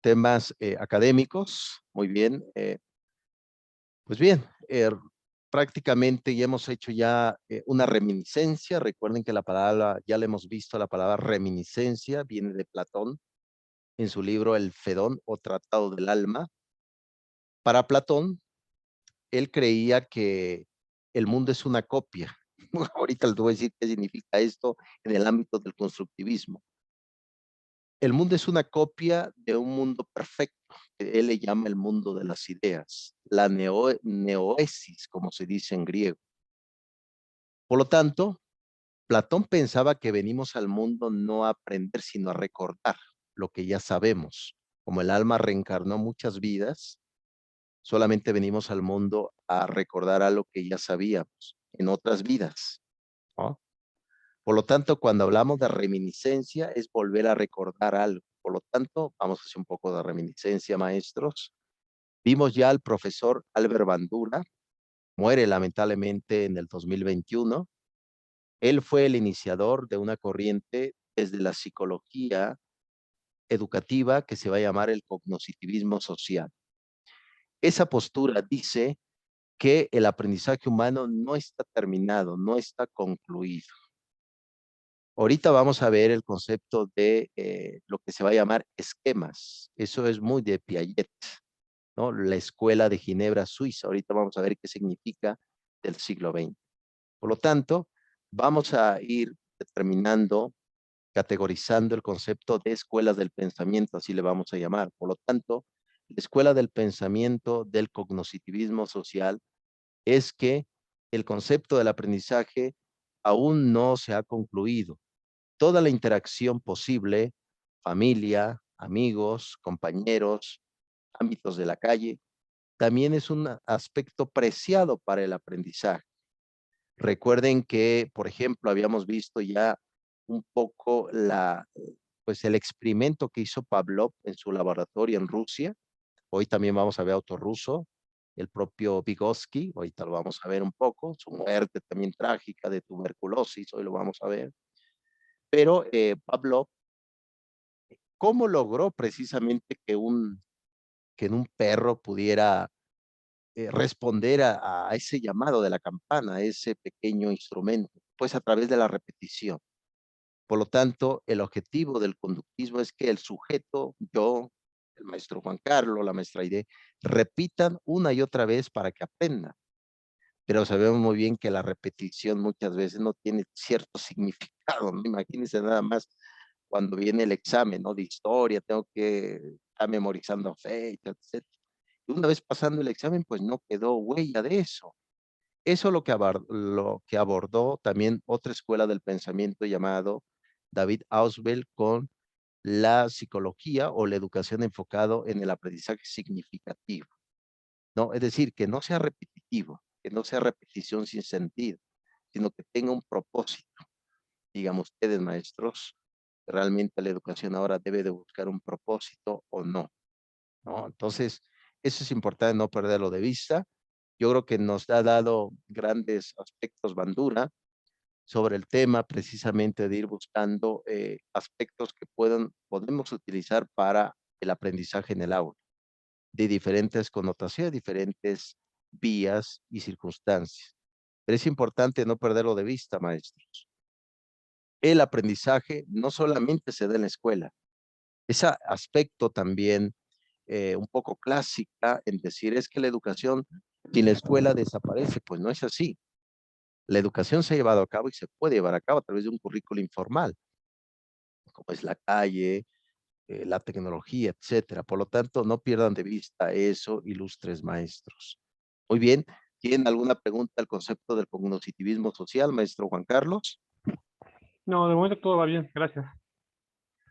temas académicos. Muy bien. Pues bien, prácticamente ya hemos hecho ya una reminiscencia. Recuerden que la palabra, ya le hemos visto, la palabra reminiscencia viene de Platón en su libro El Fedón o Tratado del Alma. Para Platón, él creía que el mundo es una copia. Ahorita les voy a decir qué significa esto en el ámbito del constructivismo. El mundo es una copia de un mundo perfecto, que él le llama el mundo de las ideas, la neoesis, como se dice en griego. Por lo tanto, Platón pensaba que venimos al mundo no a aprender, sino a recordar lo que ya sabemos. Como el alma reencarnó muchas vidas, solamente venimos al mundo a recordar algo que ya sabíamos en otras vidas, ¿no? Por lo tanto, cuando hablamos de reminiscencia, es volver a recordar algo. Por lo tanto, vamos a hacer un poco de reminiscencia, maestros. Vimos ya al profesor Albert Bandura, muere lamentablemente en el 2021. Él fue el iniciador de una corriente desde la psicología educativa que se va a llamar el cognitivismo social. Esa postura dice que el aprendizaje humano no está terminado, no está concluido. Ahorita vamos a ver el concepto de lo que se va a llamar esquemas. Eso es muy de Piaget, ¿no? La escuela de Ginebra, Suiza. Ahorita vamos a ver qué significa del siglo XX. Por lo tanto, vamos a ir determinando, categorizando el concepto de escuelas del pensamiento, así le vamos a llamar. Por lo tanto, la escuela del pensamiento del cognitivismo social es que el concepto del aprendizaje aún no se ha concluido. Toda la interacción posible, familia, amigos, compañeros, ámbitos de la calle, también es un aspecto preciado para el aprendizaje. Recuerden que, por ejemplo, habíamos visto ya un poco pues el experimento que hizo Pavlov en su laboratorio en Rusia. Hoy también vamos a ver otro ruso, el propio Vygotsky, ahorita lo vamos a ver un poco, su muerte también trágica de tuberculosis, hoy lo vamos a ver. Pero Pavlov, ¿cómo logró precisamente que en un perro pudiera responder a ese llamado de la campana, a ese pequeño instrumento? Pues a través de la repetición. Por lo tanto, el objetivo del conductismo es que el sujeto, yo, el maestro Juan Carlos, la maestra Aide, repitan una y otra vez para que aprendan. Pero sabemos muy bien que la repetición muchas veces no tiene cierto significado, ¿no? Imagínense nada más cuando viene el examen, ¿no? De historia, tengo que estar memorizando fechas, etcétera. Y una vez pasando el examen, pues no quedó huella de eso. Eso lo que abordó también otra escuela del pensamiento llamado David Ausubel con la psicología o la educación enfocado en el aprendizaje significativo, ¿no? Es decir, que no sea repetitivo, que no sea repetición sin sentido, sino que tenga un propósito. Digan ustedes, maestros, realmente la educación ahora debe de buscar un propósito o no, ¿no? Entonces, eso es importante no perderlo de vista. Yo creo que nos ha dado grandes aspectos Bandura sobre el tema precisamente de ir buscando aspectos que podemos utilizar para el aprendizaje en el aula, de diferentes connotaciones, diferentes vías y circunstancias. Pero es importante no perderlo de vista, maestros. El aprendizaje no solamente se da en la escuela, ese aspecto también un poco clásica en decir es que la educación sin la escuela desaparece, pues no es así. La educación se ha llevado a cabo y se puede llevar a cabo a través de un currículo informal, como es la calle, la tecnología, etcétera. Por lo tanto, no pierdan de vista eso, ilustres maestros. Muy bien, ¿tienen alguna pregunta al concepto del cognitivismo social, maestro Juan Carlos? No, de momento todo va bien, gracias.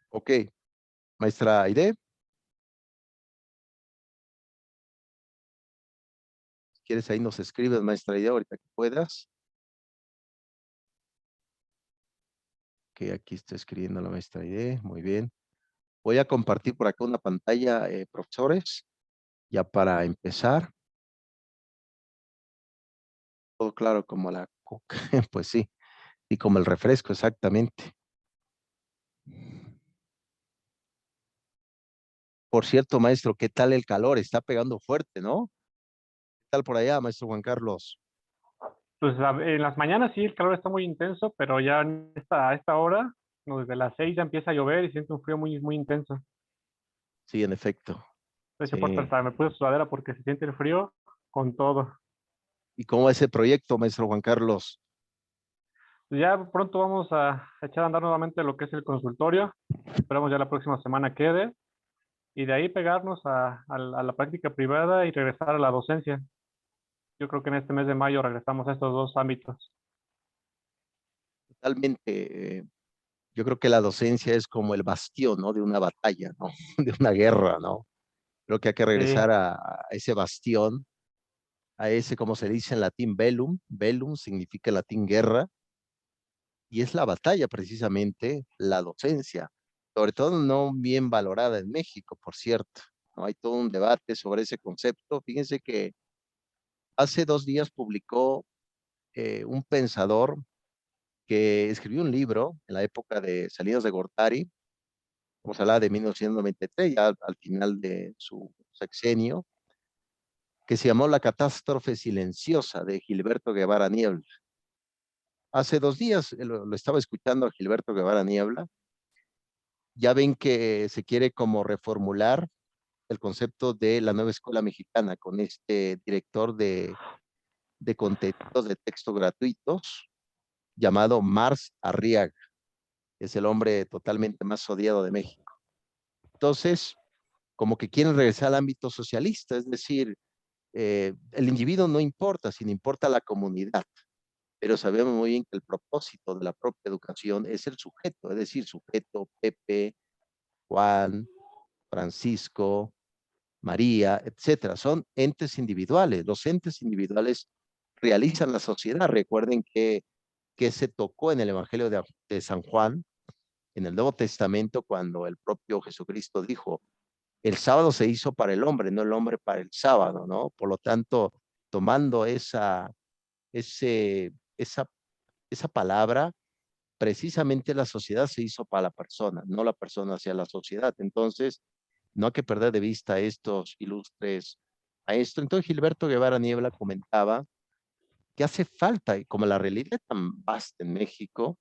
Ok, maestra Aide, si quieres ahí nos escribes, maestra Aide, ahorita que puedas. Que aquí está escribiendo la maestra Aide, muy bien. Voy a compartir por acá una pantalla, profesores, ya para empezar. Todo claro como la coca, pues sí, y como el refresco, exactamente. Por cierto, maestro, ¿qué tal el calor? Está pegando fuerte, ¿no? ¿Qué tal por allá, maestro Juan Carlos? Pues en las mañanas sí, el calor está muy intenso, pero ya a esta hora, no, desde las 6 ya empieza a llover y siento un frío muy, muy intenso. Sí, en efecto. De hecho, por Sí. hasta me puse sudadera porque se siente el frío con todo. ¿Y cómo va ese proyecto, maestro Juan Carlos? Pues ya pronto vamos a echar a andar nuevamente lo que es el consultorio. Esperamos ya la próxima semana quede. Y de ahí pegarnos a la práctica privada y regresar a la docencia. Yo creo que en este mes de mayo regresamos a estos dos ámbitos. Totalmente. Yo creo que la docencia es como el bastión, ¿no? De una batalla, ¿no? De una guerra, ¿no? Creo que hay que Sí, regresar a ese bastión, a ese, como se dice en latín, velum. Velum significa en latín guerra, y es la batalla precisamente, la docencia, sobre todo no bien valorada en México, por cierto. ¿No? Hay todo un debate sobre ese concepto. Fíjense que hace 2 días publicó un pensador que escribió un libro en la época de Salinas de Gortari, como se hablaba de 1993, ya al final de su sexenio, que se llamó La catástrofe silenciosa de Gilberto Guevara Niebla. Hace 2 días lo estaba escuchando a Gilberto Guevara Niebla. Ya ven que se quiere como reformular el concepto de la nueva escuela mexicana con este director de contenidos de texto gratuitos llamado Mars Arriaga. Es el hombre totalmente más odiado de México. Entonces, como que quieren regresar al ámbito socialista, es decir, el individuo no importa, sino importa la comunidad, pero sabemos muy bien que el propósito de la propia educación es el sujeto, es decir, sujeto, Pepe, Juan, Francisco, María, etcétera. Son entes individuales. Los entes individuales realizan la sociedad. Recuerden que se tocó en el Evangelio de San Juan, en el Nuevo Testamento, cuando el propio Jesucristo dijo, el sábado se hizo para el hombre, no el hombre para el sábado, ¿no? Por lo tanto, tomando ese, esa, esa palabra, precisamente la sociedad se hizo para la persona, no la persona hacia la sociedad. Entonces, no hay que perder de vista estos ilustres a esto. Entonces, Gilberto Guevara Niebla comentaba que hace falta, y como la realidad es tan vasta en México,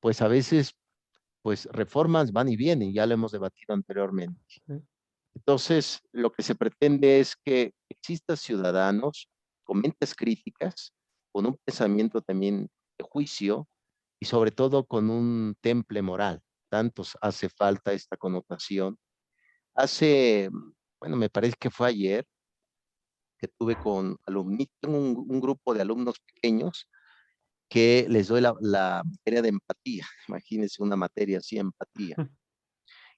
pues a veces, pues reformas van y vienen, ya lo hemos debatido anteriormente. sí. Entonces, lo que se pretende es que existan ciudadanos con mentes críticas, con un pensamiento también de juicio y sobre todo con un temple moral. Tantos hace falta esta connotación. Hace, bueno, me parece que fue ayer que tuve con alumni, tengo un grupo de alumnos pequeños que les doy la materia de empatía. Imagínense una materia así, empatía.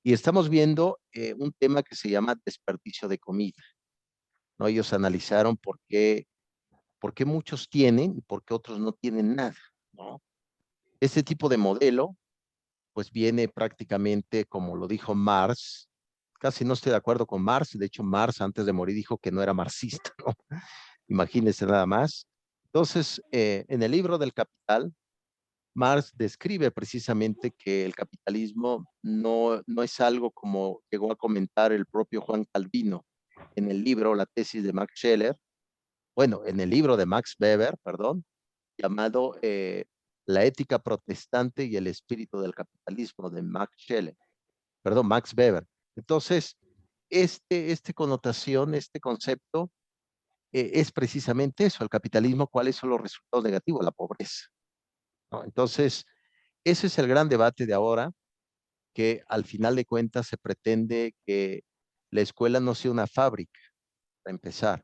Y estamos viendo un tema que se llama desperdicio de comida. ¿No? Ellos analizaron por qué muchos tienen y por qué otros no tienen nada, ¿no? Este tipo de modelo, pues viene prácticamente, como lo dijo Marx, casi no estoy de acuerdo con Marx, de hecho Marx antes de morir dijo que no era marxista, ¿no? Imagínense nada más. Entonces, en el libro del Capital, Marx describe precisamente que el capitalismo no es algo como llegó a comentar el propio Juan Calvino en el libro, la tesis de Max Scheler, bueno, en el libro de Max Weber, perdón, llamado La ética protestante y el espíritu del capitalismo de Max Scheler, perdón, Max Weber. Entonces, este connotación, este concepto es precisamente eso, el capitalismo, ¿cuáles son los resultados negativos? La pobreza, ¿no? Entonces, ese es el gran debate de ahora, que al final de cuentas se pretende que la escuela no sea una fábrica, para empezar,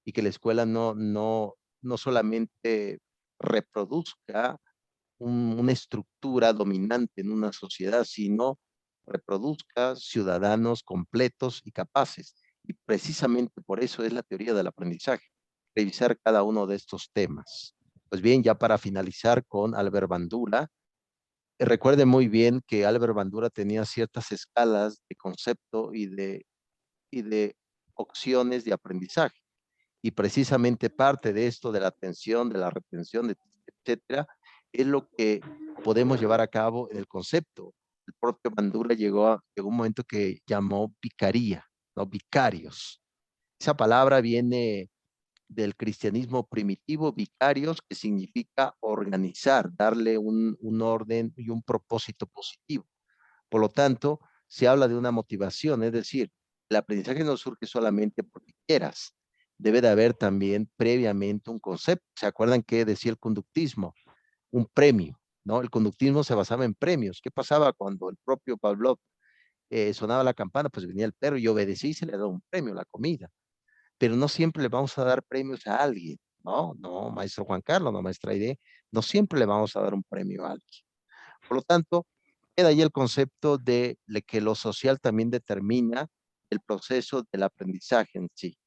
y que la escuela no solamente reproduzca una estructura dominante en una sociedad, sino reproduzca ciudadanos completos y capaces. Y precisamente por eso es la teoría del aprendizaje, revisar cada uno de estos temas. Pues bien, ya para finalizar con Albert Bandura, recuerde muy bien que Albert Bandura tenía ciertas escalas de concepto y de opciones de aprendizaje. Y precisamente parte de esto, de la atención, de la retención, etcétera, es lo que podemos llevar a cabo en el concepto. el propio Bandura llegó un momento que llamó vicaría, ¿no? Vicarios. Esa palabra viene del cristianismo primitivo, vicarios, que significa organizar, darle un orden y un propósito positivo. Por lo tanto, se habla de una motivación, es decir, el aprendizaje no surge solamente porque quieras, debe de haber también previamente un concepto. ¿Se acuerdan que decía el conductismo? Un premio, ¿no? El conductismo se basaba en premios. ¿Qué pasaba cuando el propio Pavlov sonaba la campana? Pues venía el perro y obedecía y se le daba un premio, la comida. Pero no siempre le vamos a dar premios a alguien, ¿no? No, maestro Juan Carlos, no, maestra Aide, no siempre le vamos a dar un premio a alguien. Por lo tanto, queda ahí el concepto de que lo social también determina el proceso del aprendizaje en sí.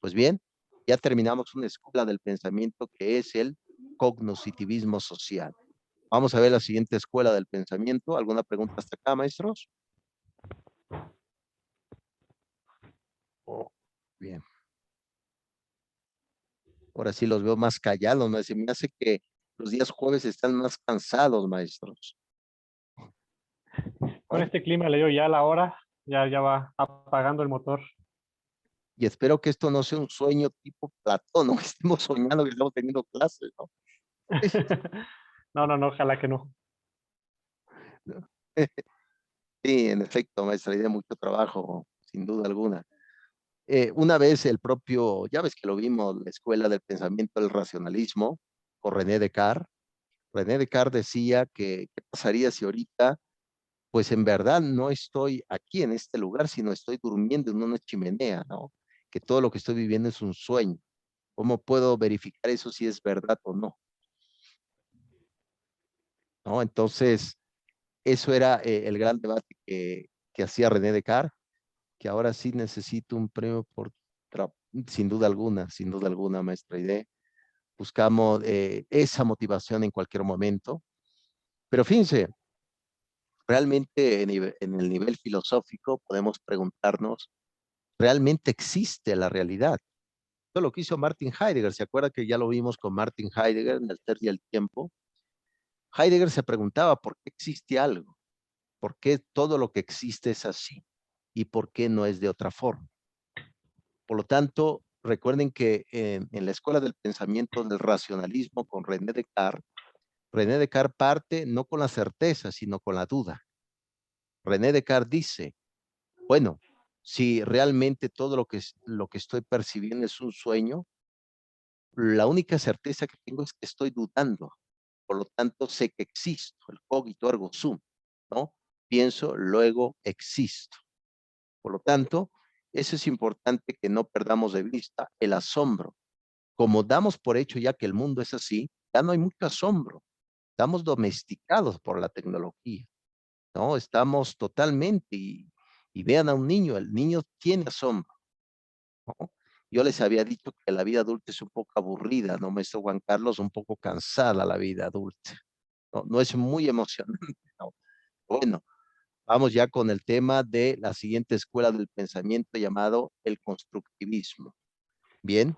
Pues bien, ya terminamos una escuela del pensamiento que es el cognoscitivismo social. Vamos a ver la siguiente escuela del pensamiento. ¿Alguna pregunta hasta acá, maestros? Oh, bien. Ahora sí los veo más callados, ¿no? Se me hace que los días jueves están más cansados, maestros, Con ¿no? este clima le digo ya la hora, ya va apagando el motor. Y espero que esto no sea un sueño tipo Platón, ¿no? Que estemos soñando que estamos teniendo clases, ¿no? No, no, no, ojalá que no. Sí, en efecto, maestra, hay de mucho trabajo, sin duda alguna. Una vez el propio, ya ves que lo vimos, la escuela del pensamiento del racionalismo, con René Descartes. René Descartes decía que, ¿qué pasaría si ahorita, pues en verdad no estoy aquí en este lugar, sino estoy durmiendo en una chimenea, ¿no? Que todo lo que estoy viviendo es un sueño. ¿Cómo puedo verificar eso si es verdad o no? ¿No? Entonces, eso era el gran debate que hacía René Descartes, que ahora sí necesito un premio por, sin duda alguna, maestra idea. Buscamos esa motivación en cualquier momento. Pero fíjense, realmente en el nivel filosófico podemos preguntarnos, ¿realmente existe la realidad? Esto lo que hizo Martin Heidegger, ¿se acuerda que ya lo vimos con Martin Heidegger en el Ser y el Tiempo? Heidegger se preguntaba por qué existe algo, por qué todo lo que existe es así y por qué no es de otra forma. Por lo tanto, recuerden que en la escuela del pensamiento del racionalismo con René Descartes parte no con la certeza, sino con la duda. René Descartes dice, bueno, si realmente todo lo que estoy percibiendo es un sueño, la única certeza que tengo es que estoy dudando. Por lo tanto, sé que existo, el cogito ergo sum, ¿no? Pienso, luego existo. Por lo tanto, eso es importante que no perdamos de vista el asombro. Como damos por hecho ya que el mundo es así, ya no hay mucho asombro. Estamos domesticados por la tecnología, ¿no? Estamos totalmente, y vean a un niño, el niño tiene asombro, ¿no? Yo les había dicho que la vida adulta es un poco aburrida, ¿no, maestro Juan Carlos? Un poco cansada la vida adulta, ¿no? No es muy emocionante, ¿no? Bueno, vamos ya con el tema de la siguiente escuela del pensamiento llamado el constructivismo. Bien,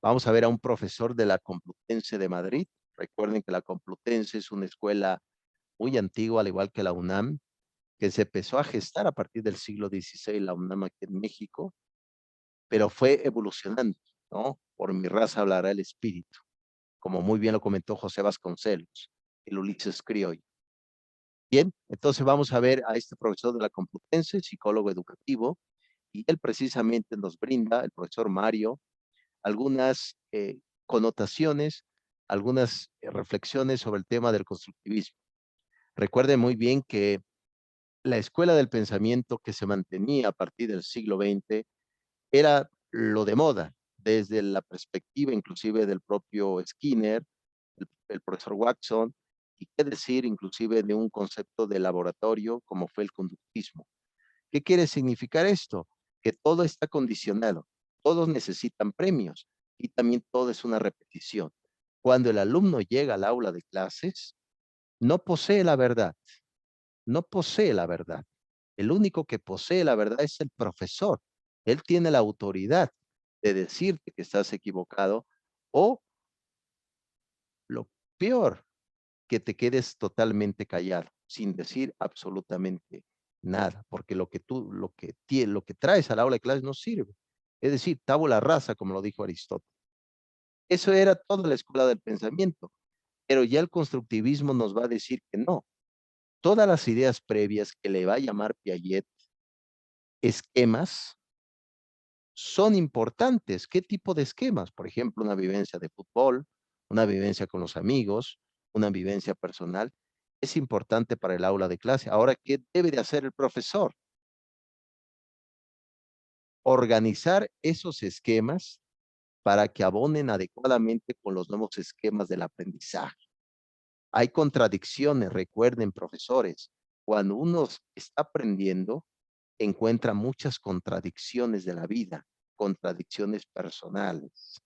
vamos a ver a un profesor de la Complutense de Madrid. Recuerden que la Complutense es una escuela muy antigua, al igual que la UNAM, que se empezó a gestar a partir del siglo XVI, la UNAM aquí en México, pero fue evolucionando, ¿no? Por mi raza hablará el espíritu, como muy bien lo comentó José Vasconcelos, el Ulises Crioll. Bien, entonces vamos a ver a este profesor de la Complutense, psicólogo educativo, y él precisamente nos brinda, el profesor Mario, algunas connotaciones, algunas reflexiones sobre el tema del constructivismo. Recuerden muy bien que la escuela del pensamiento que se mantenía a partir del siglo XX era lo de moda, desde la perspectiva inclusive del propio Skinner, el profesor Watson, y qué decir inclusive de un concepto de laboratorio como fue el conductismo. ¿Qué quiere significar esto? Que todo está condicionado, todos necesitan premios y también todo es una repetición. Cuando el alumno llega al aula de clases, no posee la verdad, no posee la verdad. El único que posee la verdad es el profesor. Él tiene la autoridad de decirte que estás equivocado o, lo peor, que te quedes totalmente callado. sin decir absolutamente nada, porque lo que traes al aula de clases no sirve. Es decir, tabula rasa, como lo dijo Aristóteles. Eso era toda la escuela del pensamiento, pero ya el constructivismo nos va a decir que no. Todas las ideas previas que le va a llamar Piaget esquemas son importantes. ¿Qué tipo de esquemas? Por ejemplo, una vivencia de fútbol, una vivencia con los amigos, una vivencia personal. Es importante para el aula de clase. Ahora, ¿qué debe de hacer el profesor? Organizar esos esquemas para que abonen adecuadamente con los nuevos esquemas del aprendizaje. Hay contradicciones, recuerden, profesores, cuando uno está aprendiendo, encuentra muchas contradicciones de la vida, contradicciones personales.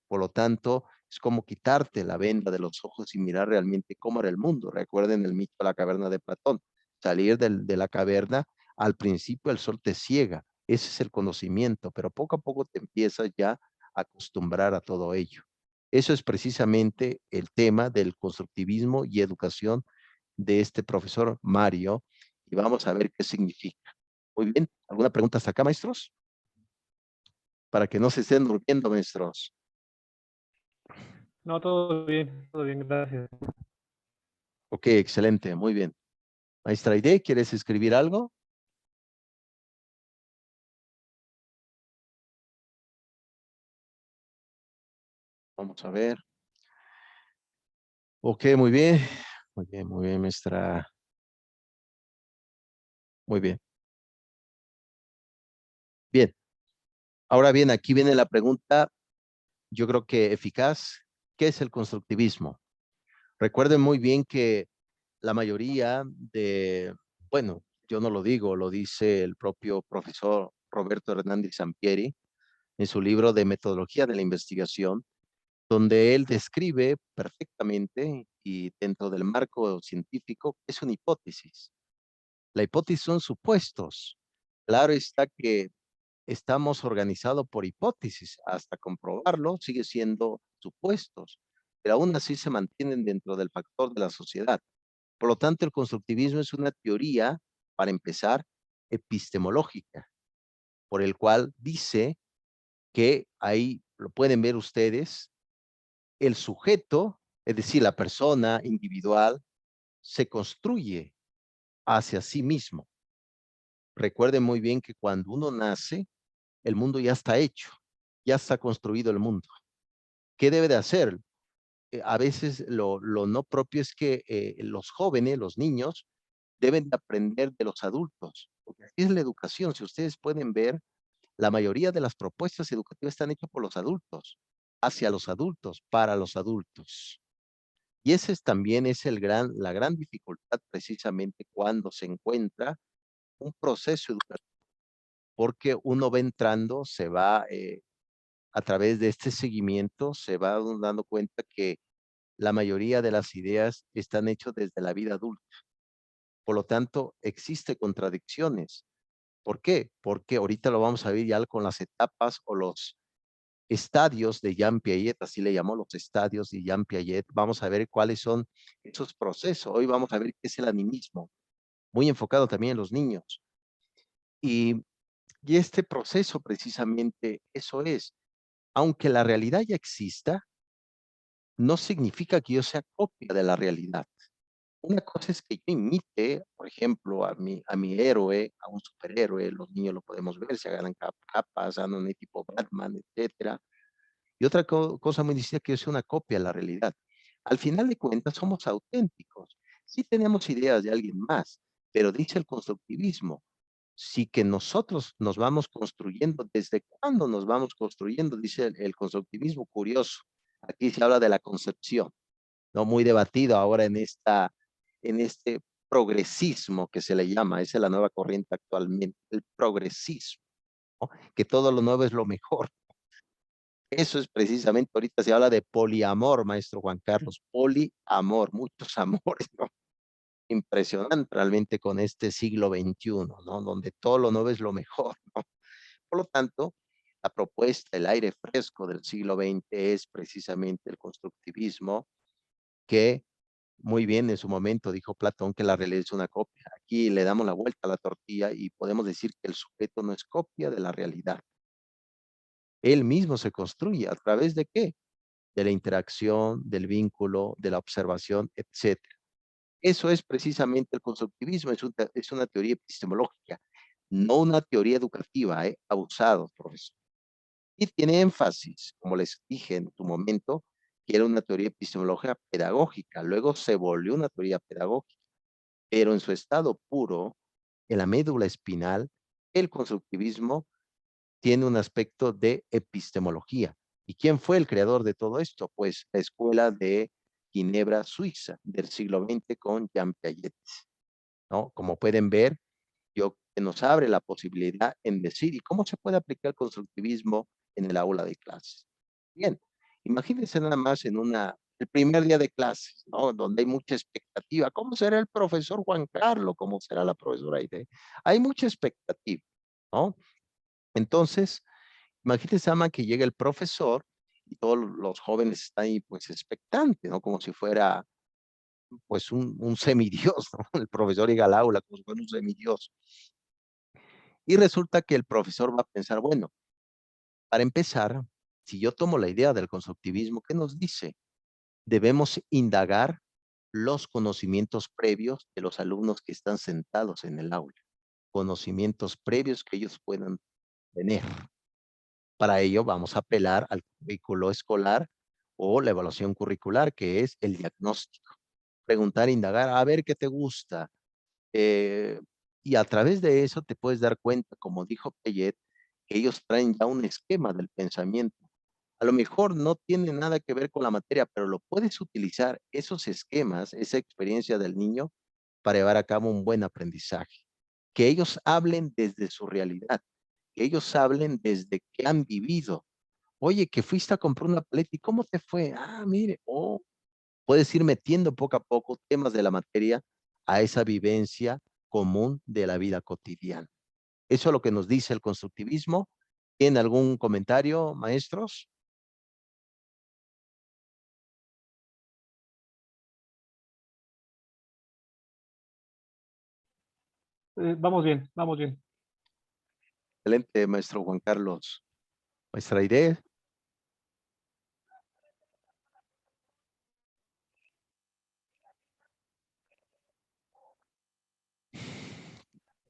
Por lo tanto, es como quitarte la venda de los ojos y mirar realmente cómo era el mundo. Recuerden el mito de la caverna de Platón. Salir de la caverna, al principio el sol te ciega. Ese es el conocimiento, pero poco a poco te empiezas ya a acostumbrar a todo ello. Eso es precisamente el tema del constructivismo y educación de este profesor Mario, y vamos a ver qué significa. Muy bien, ¿alguna pregunta hasta acá, maestros? Para que no se estén durmiendo, maestros. No, todo bien, gracias. Ok, excelente, muy bien. Maestra Aide, ¿quieres escribir algo? Vamos a ver. Ok, muy bien. Muy bien, maestra. Muy bien. Bien. Ahora bien, aquí viene la pregunta, yo creo que eficaz. ¿Qué es el constructivismo? Recuerden muy bien que la mayoría bueno, yo no lo digo, lo dice el propio profesor Roberto Hernández Sampieri en su libro de Metodología de la Investigación, donde él describe perfectamente y dentro del marco científico es una hipótesis. La hipótesis son supuestos. Claro está que estamos organizados por hipótesis. Hasta comprobarlo sigue siendo supuestos, pero aún así se mantienen dentro del factor de la sociedad. Por lo tanto, el constructivismo es una teoría, para empezar, epistemológica, por el cual dice que ahí lo pueden ver ustedes, el sujeto, es decir, la persona individual, se construye hacia sí mismo. Recuerden muy bien que cuando uno nace, el mundo ya está hecho, ya está construido el mundo. ¿Qué debe de hacer? A veces lo no propio es que los jóvenes, los niños, deben de aprender de los adultos, porque así es la educación. Si ustedes pueden ver, la mayoría de las propuestas educativas están hechas por los adultos, hacia los adultos, para los adultos. Y ese también es la gran dificultad precisamente cuando se encuentra un proceso educativo, porque uno va entrando, se va a través de este seguimiento, se va dando cuenta que la mayoría de las ideas están hechas desde la vida adulta. Por lo tanto, existe contradicciones. ¿Por qué? Porque ahorita lo vamos a ver ya con las etapas o los estadios de Jean Piaget, así le llamó, los estadios de Jean Piaget. Vamos a ver cuáles son esos procesos. Hoy vamos a ver qué es el animismo, muy enfocado también en los niños. Y, y este proceso precisamente, eso es, aunque la realidad ya exista, no significa que yo sea copia de la realidad. Una cosa es que yo imite, por ejemplo, a mi héroe, a un superhéroe, los niños lo podemos ver, se agarran capas, andan de tipo Batman, etcétera. Y otra cosa muy distinta que yo sea una copia de la realidad. Al final de cuentas, somos auténticos. Sí tenemos ideas de alguien más, pero dice el constructivismo, sí que nosotros nos vamos construyendo. ¿Desde cuándo nos vamos construyendo? Dice el constructivismo curioso. Aquí se habla de la concepción, ¿no? Muy debatido ahora en este progresismo que se le llama, esa es la nueva corriente actualmente, el progresismo, ¿no? Que todo lo nuevo es lo mejor. Eso es precisamente, ahorita se habla de poliamor, maestro Juan Carlos, poliamor, muchos amores, ¿no? Impresionante realmente con este siglo XXI, ¿no? Donde todo lo nuevo es lo mejor, ¿no? Por lo tanto, la propuesta, el aire fresco del siglo XX es precisamente el constructivismo que Muy bien, en su momento dijo Platón que la realidad es una copia. Aquí le damos la vuelta a la tortilla y podemos decir que el sujeto no es copia de la realidad. Él mismo se construye, ¿a través de qué? De la interacción, del vínculo, de la observación, etcétera. Eso es precisamente el constructivismo, es una teoría epistemológica, no una teoría educativa, abusado, profesor. Y tiene énfasis, como les dije en tu momento, que era una teoría epistemológica pedagógica, luego se volvió una teoría pedagógica, pero en su estado puro, en la médula espinal, el constructivismo tiene un aspecto de epistemología. ¿Y quién fue el creador de todo esto? Pues la escuela de Ginebra, Suiza, del siglo XX con Jean Piaget, ¿no? Como pueden ver, yo que nos abre la posibilidad en decir, ¿y cómo se puede aplicar el constructivismo en el aula de clases? Bien, imagínense nada más el primer día de clases, ¿no? Donde hay mucha expectativa. ¿Cómo será el profesor Juan Carlos? ¿Cómo será la profesora Aide? Hay mucha expectativa, ¿no? Entonces, imagínense, Ama, que llega el profesor y todos los jóvenes están ahí, pues, expectantes, ¿no? Como si fuera, pues, un semidios, ¿no? El profesor llega al aula como si fuera un semidios. Y resulta que el profesor va a pensar, bueno, para empezar, si yo tomo la idea del constructivismo, ¿qué nos dice? Debemos indagar los conocimientos previos de los alumnos que están sentados en el aula, conocimientos previos que ellos puedan tener. Para ello vamos a apelar al currículo escolar o la evaluación curricular, que es el diagnóstico. Preguntar, indagar, a ver qué te gusta. Eh, y a través de eso te puedes dar cuenta, como dijo Piaget, que ellos traen ya un esquema del pensamiento. A lo mejor no tiene nada que ver con la materia, pero lo puedes utilizar, esos esquemas, esa experiencia del niño, para llevar a cabo un buen aprendizaje. Que ellos hablen desde su realidad, que ellos hablen desde que han vivido. Oye, que fuiste a comprar una paleta y ¿cómo te fue? Ah, mire, oh, puedes ir metiendo poco a poco temas de la materia a esa vivencia común de la vida cotidiana. Eso es lo que nos dice el constructivismo. ¿Tienen algún comentario, maestros? Vamos bien, vamos bien. Excelente, maestro Juan Carlos. Maestra Aide,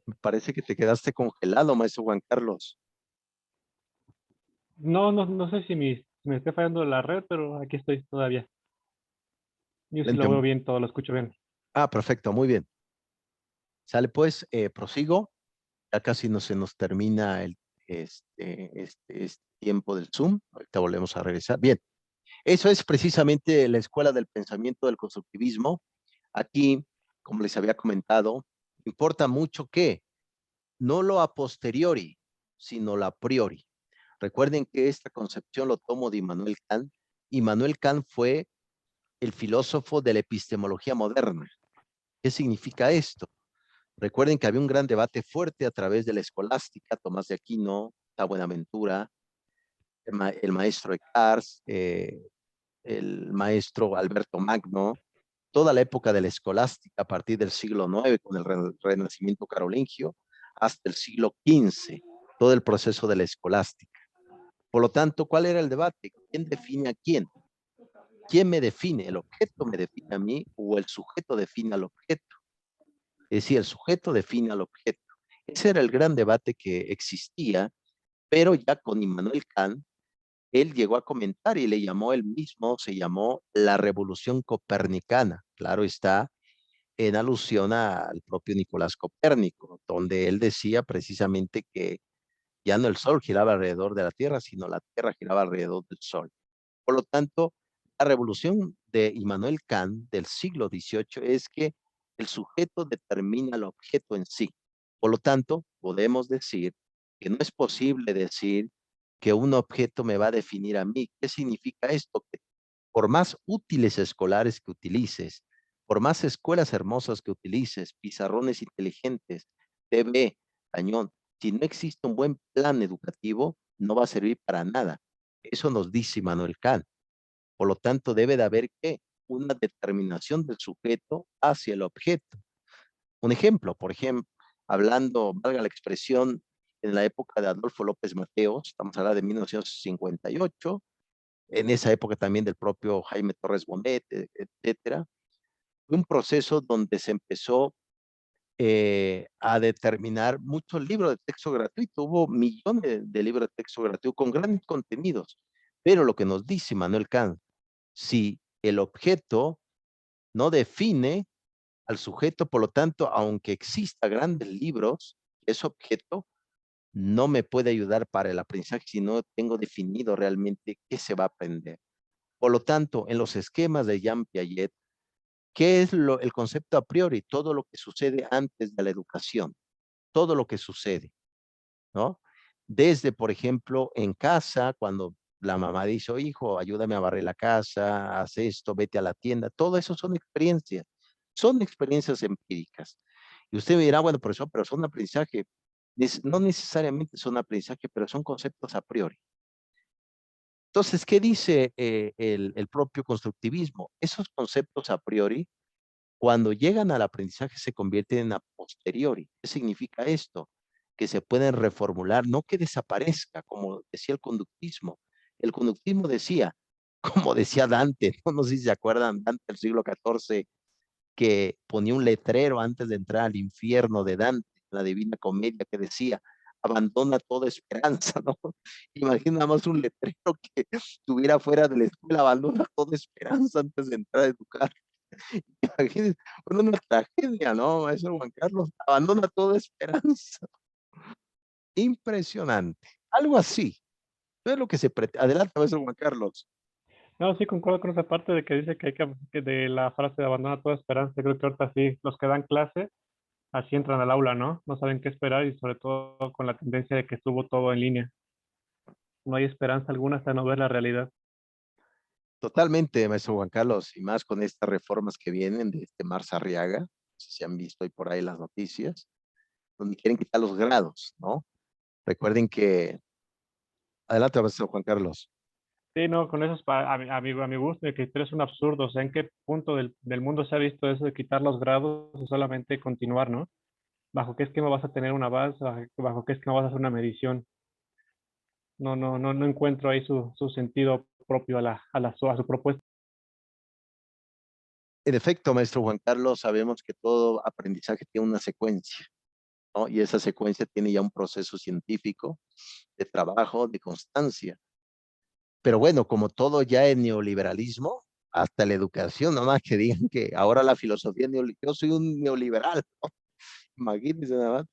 me parece que te quedaste congelado, maestro Juan Carlos. No, no, no sé si me esté fallando la red, pero aquí estoy todavía. Yo sí lo Excelente. veo bien, todo lo escucho bien. Ah, perfecto, muy bien. Sale pues, prosigo. Ya casi no se nos termina este tiempo del Zoom. Ahorita volvemos a regresar. Bien, eso es precisamente la escuela del pensamiento del constructivismo. Aquí, como les había comentado, importa mucho que no lo a posteriori, sino lo a priori. Recuerden que esta concepción lo tomo de Immanuel Kant. Immanuel Kant fue el filósofo de la epistemología moderna. ¿Qué significa esto? Recuerden que había un gran debate fuerte a través de la escolástica, Tomás de Aquino, la Buenaventura, el maestro Eckhart, el maestro Alberto Magno, toda la época de la escolástica a partir del siglo IX con el Renacimiento carolingio hasta el siglo XV, todo el proceso de la escolástica. Por lo tanto, ¿cuál era el debate? ¿Quién define a quién? ¿Quién me define? ¿El objeto me define a mí o el sujeto define al objeto? Es decir, el sujeto define al objeto. Ese era el gran debate que existía, pero ya con Immanuel Kant, él llegó a comentar y le llamó él mismo, se llamó la revolución copernicana. Claro está, en alusión al propio Nicolás Copérnico, donde él decía precisamente que ya no el Sol giraba alrededor de la Tierra, sino la Tierra giraba alrededor del Sol. Por lo tanto, la revolución de Immanuel Kant del siglo XVIII es que el sujeto determina el objeto en sí. Por lo tanto, podemos decir que no es posible decir que un objeto me va a definir a mí. ¿Qué significa esto? Que por más útiles escolares que utilices, por más escuelas hermosas que utilices, pizarrones inteligentes, TV, cañón, si no existe un buen plan educativo, no va a servir para nada. Eso nos dice Immanuel Kant. Por lo tanto, debe de haber ¿qué? una determinación del sujeto hacia el objeto. Un ejemplo, por ejemplo, hablando, valga la expresión, en la época de Adolfo López Mateos, estamos hablando de 1958, en esa época también del propio Jaime Torres Bonet, etcétera, fue un proceso donde se empezó a determinar muchos libros de texto gratuito. Hubo millones de libros de texto gratuito con grandes contenidos. Pero lo que nos dice Manuel Kant, si el objeto no define al sujeto, por lo tanto, aunque exista grandes libros, ese objeto no me puede ayudar para el aprendizaje si no tengo definido realmente qué se va a aprender. Por lo tanto, en los esquemas de Jean Piaget, ¿qué es el concepto a priori? Todo lo que sucede antes de la educación, todo lo que sucede, ¿no? Desde, por ejemplo, en casa, cuando la mamá dice, oh, hijo, ayúdame a barrer la casa, haz esto, vete a la tienda, todo eso son experiencias empíricas. Y usted me dirá, bueno, profesor, pero son aprendizaje. No necesariamente son aprendizaje, pero son conceptos a priori. Entonces, ¿qué dice el propio constructivismo? Esos conceptos a priori, cuando llegan al aprendizaje, se convierten en a posteriori. ¿Qué significa esto? Que se pueden reformular, no que desaparezca, como decía el conductismo. El conductismo decía, como decía Dante, no sé si se acuerdan, Dante del siglo XIV, que ponía un letrero antes de entrar al infierno de Dante, la Divina Comedia, que decía, abandona toda esperanza, ¿no? Imagina más un letrero que estuviera fuera de la escuela, abandona toda esperanza antes de entrar a educar. Imagínense, bueno, una tragedia, ¿no, maestro Juan Carlos? Abandona toda esperanza. Impresionante. Algo así. No es lo que se pretende. Adelante, maestro Juan Carlos. No, sí, concuerdo con esa parte de que dice que hay que de la frase de abandonar toda esperanza. Creo que ahorita sí, los que dan clase, así entran al aula, ¿no? No saben qué esperar y sobre todo con la tendencia de que estuvo todo en línea. No hay esperanza alguna hasta no ver la realidad. Totalmente, maestro Juan Carlos, y más con estas reformas que vienen de este Mar Arriaga, no sé si han visto hoy por ahí las noticias, donde quieren quitar los grados, ¿no? Recuerden que, adelante, maestro Juan Carlos. Sí, no, con eso es a mi gusto, mi criterio es un absurdo. O sea, ¿en qué punto del mundo se ha visto eso de quitar los grados o solamente continuar, ¿no? ¿Bajo qué esquema vas a tener una base? ¿Bajo qué esquema vas a hacer una medición? No encuentro ahí su sentido propio a su propuesta. En efecto, maestro Juan Carlos, sabemos que todo aprendizaje tiene una secuencia, ¿no? Y esa secuencia tiene ya un proceso científico de trabajo, de constancia. Pero bueno, como todo ya es neoliberalismo, hasta la educación, nada más que digan que ahora la filosofía neoliberal, yo soy un neoliberal, ¿no? Imagínense nada más.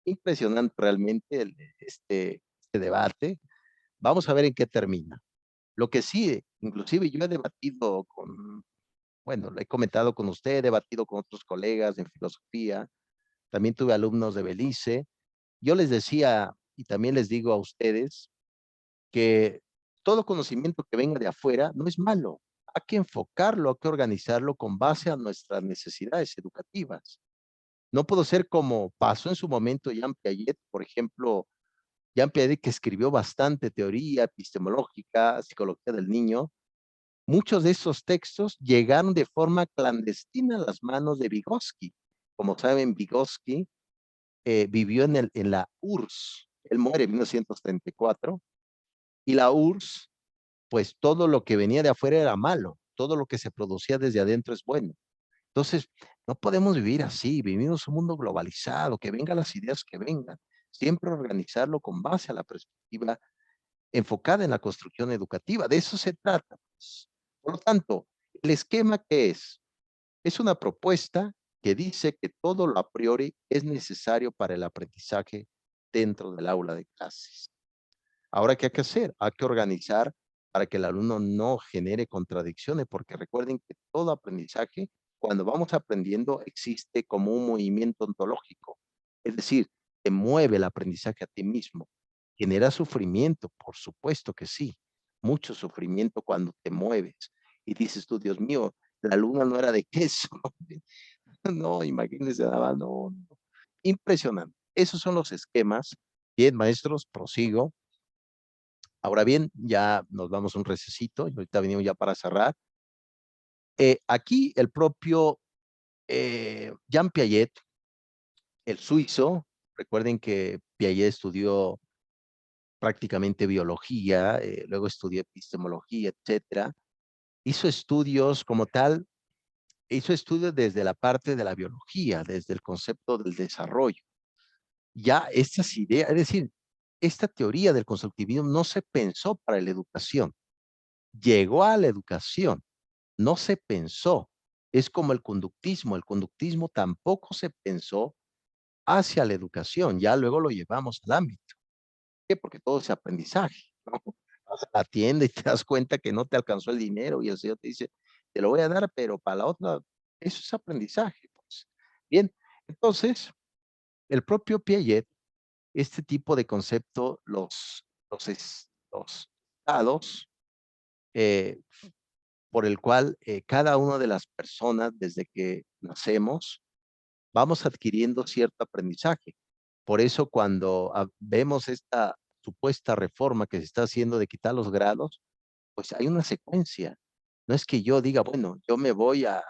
Impresionante realmente este debate. Vamos a ver en qué termina. Lo que sí, inclusive yo he debatido con, bueno, lo he comentado con usted, he debatido con otros colegas en filosofía, también tuve alumnos de Belice. Yo les decía, y también les digo a ustedes, que todo conocimiento que venga de afuera no es malo. Hay que enfocarlo, hay que organizarlo con base a nuestras necesidades educativas. No puedo ser como pasó en su momento Jean Piaget, por ejemplo, Jean Piaget, que escribió bastante teoría epistemológica, psicología del niño. Muchos de esos textos llegaron de forma clandestina a las manos de Vygotsky. Como saben, Vygotsky vivió en la URSS. Él muere en 1934 y la URSS, pues todo lo que venía de afuera era malo, todo lo que se producía desde adentro es bueno. Entonces, no podemos vivir así, vivimos un mundo globalizado, que vengan las ideas que vengan, siempre organizarlo con base a la perspectiva enfocada en la construcción educativa, de eso se trata, pues. Por lo tanto, el esquema que es una propuesta que dice que todo lo a priori es necesario para el aprendizaje dentro del aula de clases. Ahora, ¿qué hay que hacer? Hay que organizar para que el alumno no genere contradicciones, porque recuerden que todo aprendizaje, cuando vamos aprendiendo, existe como un movimiento ontológico. Es decir, te mueve el aprendizaje a ti mismo. Genera sufrimiento, por supuesto que sí. Mucho sufrimiento cuando te mueves. Y dices tú, Dios mío, la luna no era de queso. No, imagínense nada, no, no. Impresionante. Esos son los esquemas. Bien, maestros, prosigo. Ahora bien, ya nos vamos a un recesito y ahorita venimos ya para cerrar. Aquí el propio Jean Piaget, el suizo, recuerden que Piaget estudió prácticamente biología, luego estudió epistemología, etcétera. Hizo estudios como tal, hizo estudios desde la parte de la biología, desde el concepto del desarrollo. Ya estas ideas, es decir, esta teoría del constructivismo no se pensó para la educación, llegó a la educación, no se pensó. Es como el conductismo tampoco se pensó hacia la educación, ya luego lo llevamos al ámbito. ¿Por qué? Porque todo es aprendizaje, ¿no? Vas a la tienda y te das cuenta que no te alcanzó el dinero y el señor te dice, te lo voy a dar, pero para la otra, eso es aprendizaje, pues. Bien, entonces, el propio Piaget, este tipo de concepto, los estados eh, por el cual cada una de las personas, desde que nacemos, vamos adquiriendo cierto aprendizaje. Por eso cuando vemos esta supuesta reforma que se está haciendo de quitar los grados, pues hay una secuencia. No es que yo diga, bueno, yo me voy a,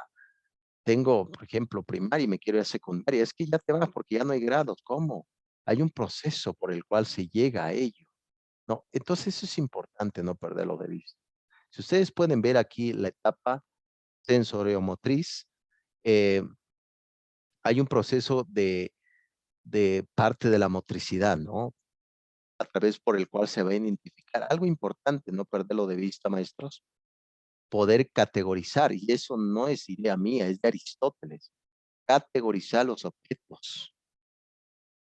tengo, por ejemplo, primaria y me quiero ir a secundaria, es que ya te vas porque ya no hay grados. ¿Cómo? Hay un proceso por el cual se llega a ello. ¿No? Entonces eso es importante no perderlo de vista. Si ustedes pueden ver aquí la etapa sensoriomotriz, eh, hay un proceso de parte de la motricidad, ¿no? A través por el cual se va a identificar. Algo importante, no perderlo de vista, maestros, poder categorizar, y eso no es idea mía, es de Aristóteles, categorizar los objetos.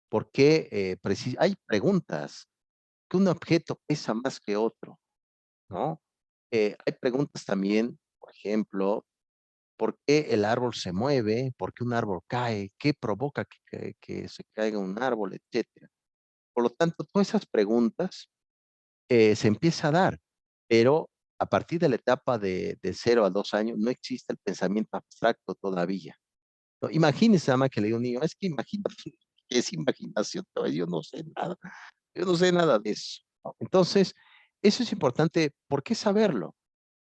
Porque hay preguntas, que un objeto pesa más que otro, ¿no? Hay preguntas también, por ejemplo, ¿por qué el árbol se mueve? ¿Por qué un árbol cae? ¿Qué provoca que se caiga un árbol, etcétera? Por lo tanto, todas esas preguntas se empieza a dar, pero a partir de la etapa de 0 a 2 años no existe el pensamiento abstracto todavía, ¿no? Imagínese, ama, que le diga a un niño, es que imagínate, ¿qué es imaginación? No, yo no sé nada de eso, ¿no? Entonces, eso es importante, ¿por qué saberlo?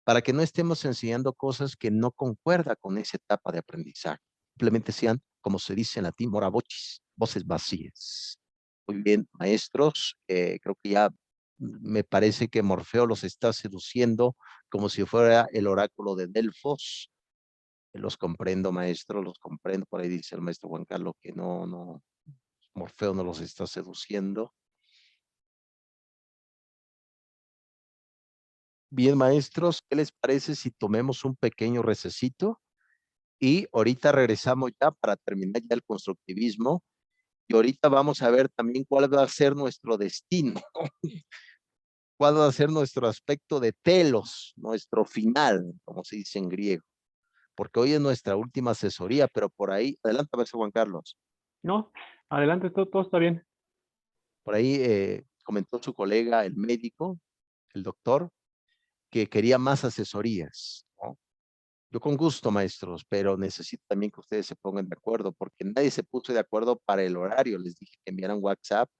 Para que no estemos enseñando cosas que no concuerdan con esa etapa de aprendizaje. Simplemente sean, como se dice en latín, mora vocis, voces vacías. Muy bien, maestros, creo que ya me parece que Morfeo los está seduciendo como si fuera el oráculo de Delfos. Los comprendo, maestro, los comprendo. Por ahí dice el maestro Juan Carlos que no, Morfeo no los está seduciendo. Bien, maestros, ¿qué les parece si tomemos un pequeño recesito? Y ahorita regresamos ya para terminar ya el constructivismo. Y ahorita vamos a ver también cuál va a ser nuestro destino, cuál va a ser nuestro aspecto de telos, nuestro final, como se dice en griego. Porque hoy es nuestra última asesoría, pero por ahí, adelante, maestro Juan Carlos, No, adelante, todo está bien. por ahí comentó su colega, el médico, el doctor, que quería más asesorías, ¿no? Yo con gusto, maestros, pero necesito también que ustedes se pongan de acuerdo, porque nadie se puso de acuerdo para el horario. Les dije que enviaran WhatsApp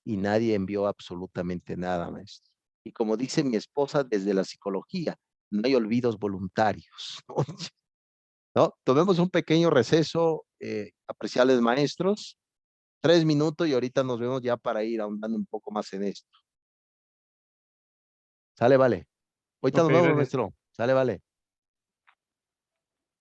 y nadie envió absolutamente nada, maestro. Y como dice mi esposa desde la psicología, no hay olvidos voluntarios, ¿no? ¿No? Tomemos un pequeño receso, apreciables maestros, 3 minutos y ahorita nos vemos ya para ir ahondando un poco más en esto. Sale, vale. Ahorita Ok, nos vemos, gracias. maestro. Sale, vale.